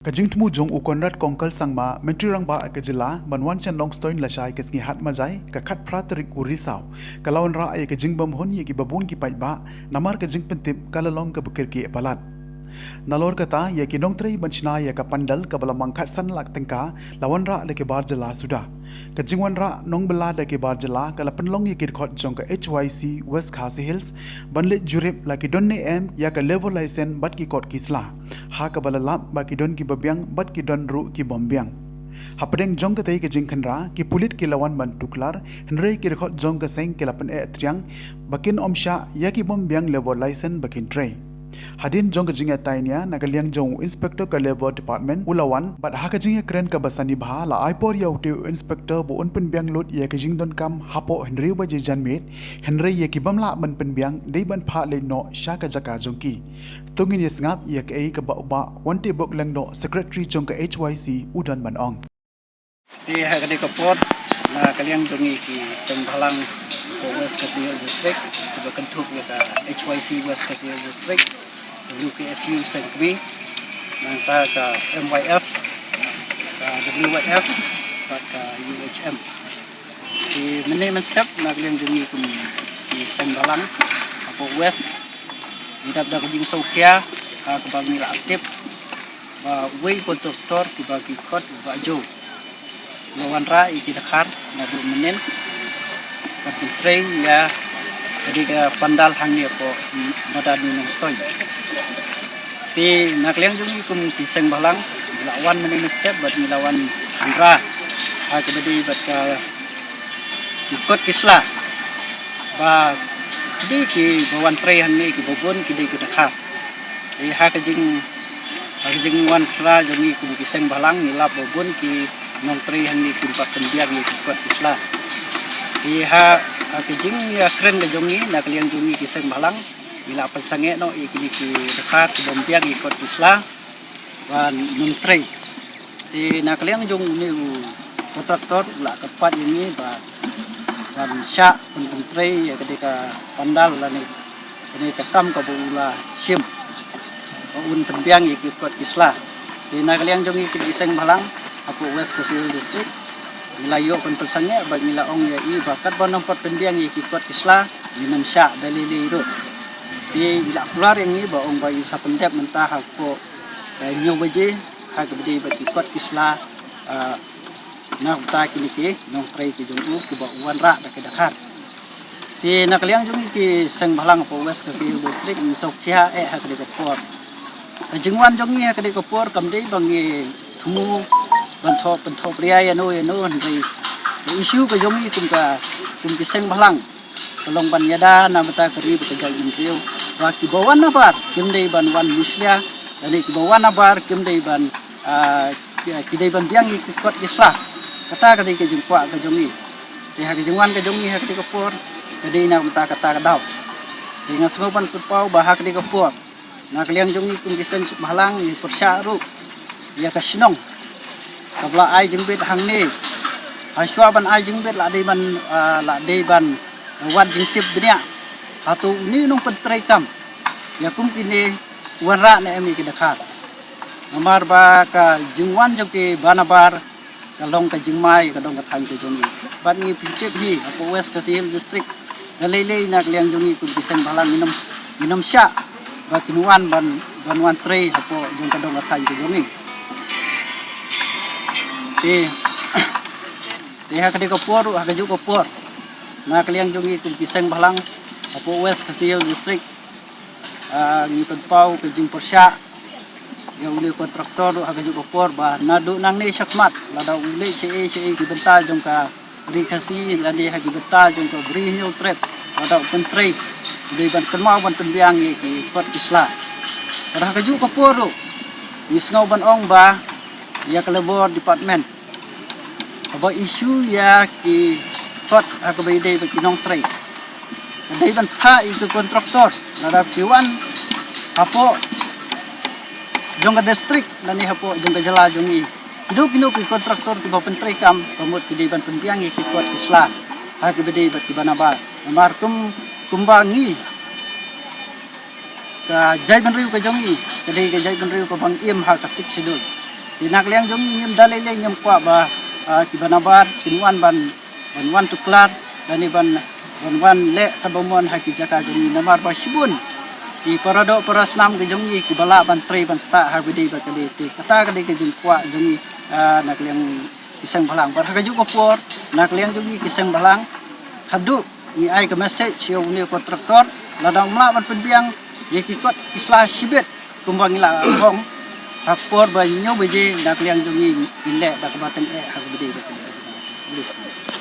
Kajing temu jong ukonrat kongkal sangma menteri rang ba ke jela banwan chan long stoin la shai kesngi hat majai ka khat pratrik urisau kalawan ra ay kajing bam hon ye ki babun ki pai ba namar kajing pentip kalalong ka bukir ki palat nalor kata ye ki nong trei banchna ye ka pandal ka bala mangkhat san lak tengka lawan ra de ke bar jela sudah kajing wan ra nong bela de ke bar jela kala penlong ye ki khot jong ka HYC West Khasi Hills banle jurip la ki donne em ya ka level license bat ki kot kisla ha ka bala lap ba ki don ki babyang bat ki don ru ki bombyang hapadeng jong ka tei ke jingkhanra ki pulit ki lawan ban tuklar henrei ki rekhot jong ka seng ki lapan e triang bakin omsha ya ki bombyang level license bakin trei hadin jong ka jinga tainya nagaliang jong inspector ka labor department ulawan bat ha ka jinga kren ka basani bha la aipor ya uti inspector bu un pen byang lut ya ka jing don kam hapo henrei ba je janmet henrei ya ki bamla ban pen byang dei ban pha le no sha ka jaka jongki tungin yes ngap ya ka ei ka ba wanti bok lang no secretary jong ka HYC udan ban ong Di hari kapor na kalian dongi ki sembhalang ko West Kasihil District ko kentup ya ka HYC West Kasihil District UKSU Sengkwi nanta ka MYF ka WYF ka UHM di mene step na kalian dongi ki sembhalang ko West idap da kujing saukia ka bangila aktif ba wei kontraktor ki bagi kot ba jo lawan ra iki dakar na 2 menit pakai train ya jadi ke pandal hangnya po badan minum stoi ti nakliang jungi kum kiseng balang lawan menit step bat lawan handra ha kebedi bat ka ikut kisla ba di ki bawan train hangni ki bobon ki di dakar ti ha kajing wan ra jungi kum kiseng balang nilap bobon ki menteri yang dikumpat pendiak ni kuat Islam. Iha kejing ya keren ke jongi nak liang jongi kiseng balang bila pensange no iki dekat pendiak ikut Islam dan menteri. Di nak liang jong ni kontraktor la kepat ini ba dan syak menteri ya ketika pandal la ni ini ketam ke bula sim un pendiak ikut Islam. Di nak liang jongi kiseng balang Apo West Kasihil District milayo penpesannya bagi milaong ya i bakat bon nampat pendiang i kikot kisla minam syak dalili ru di bila keluar yang i baong bayi sa pendep mentah apo nyu baje ha kebedi bat kikot kisla na uta kini ki nong trei ki jong ki ba wan ra da kedakar ti nakaliang jong ki seng balang Apo West Kasihil District mi sokhia ha kedi kopor jingwan jong i ha kedi kopor kamdei bangi thumu bentop ria ya no ri isu ke jongi kum kiseng balang tolong ban yada na beta keri bekerja intriu baki bawan nabar kimdei ban wan muslia dan ki bawan nabar kimdei ban kidei ban biang ikut islah kata ke jingkwa ke jongi ti ha jingwan ke jongi ha ke kopor kidei na beta kata kadau ti ngasoban kupau bahak di kopor na kaliang jongi kum kiseng balang ni persyaru ya kasinong kabla ai jingbet hangni aswa ban ai jingbet la dei ban wan jingtip benia hatu ni nong pentrai kam ya kum kini wanra na emi ki dakar namar ba ka jingwan joki banabar kalong ka jingmai kadong ka thang ke jongi ban ni pitip hi Apo West Kasihil District dalele nak liang jongi kum kiseng balang minum sya ba kinuan ban wan trei apo jong kadong ka thang ke jongi ti ha kadi kopor ha kaju kopor na kaliang jongi kum kiseng balang Apo West Kasihil District ni pau ke jing persya ya uli kontraktor ha kaju kopor ba nadu nang ni syakmat lada uli ce ki benta jong ka rikasi ladi ha ki benta jong ka bri nyu trip lada pentrei di ban kenmau ban penbiang ki kot isla ha kaju kopor misngau ban ong ba ya ke labor department aba isu ya ki kot akabay bagi nong trei dai ban tha i ke kontraktor nada piwan apo jong ka district nani hapo jong ka jala jong i kino ki kontraktor ki bapen trei kam pamut ki dai ban pembiang i ki kot isla akabay bagi banaba namar kumbangi ka jai ban riu ka jong i kadai ka jai ban riu ka bang im ha ka sik sidul Di nak liang jongi nyem dalai le nyem kwa ba ki banabar kinwan ban wan tuklar dan ban wan le kabomon ha ki jaka jongi namar ba shibun ki parado parasnam ke jongi ki bala ban tre ban ta ha bidi ba kadi ti kata kadi ke jeng kwa jongi nak liang kisang balang bar ha ju ko por nak liang jongi kisang balang khadu ni ai ke message yo ni kontraktor ladang mla ban penbiang ye ki kot islah sibet kumbang ila hong hakpor ba nyo beje nak liang jongi ile ba kabaten ha bidi ba kadi